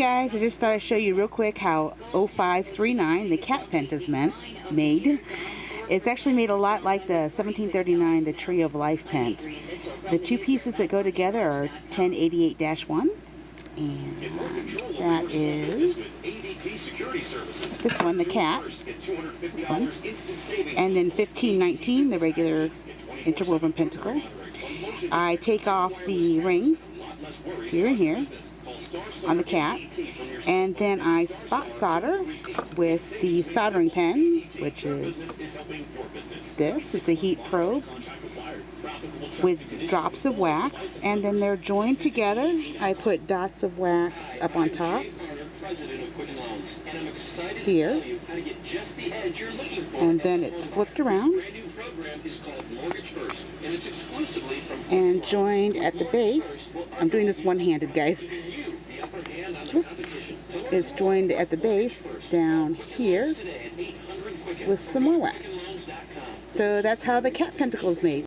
guys, I just thought I'd show you real quick how 0539, the cat pent, is made. It's actually made a lot like the 1739, the Tree of Life pent. The two pieces that go together are 1088-1, and that is this one, the cat, this one, and then 1519, the regular interwoven pentacle. I take off the rings here and here on the cat, and then I spot solder with the soldering pen, which is this. It's a heat probe with drops of wax, and then they're joined together. I put dots of wax up on top here, and then it's flipped around and joined at the base. I'm doing this one-handed, guys. It's joined at the base down here with some more wax. So that's how the cat pentacle is made.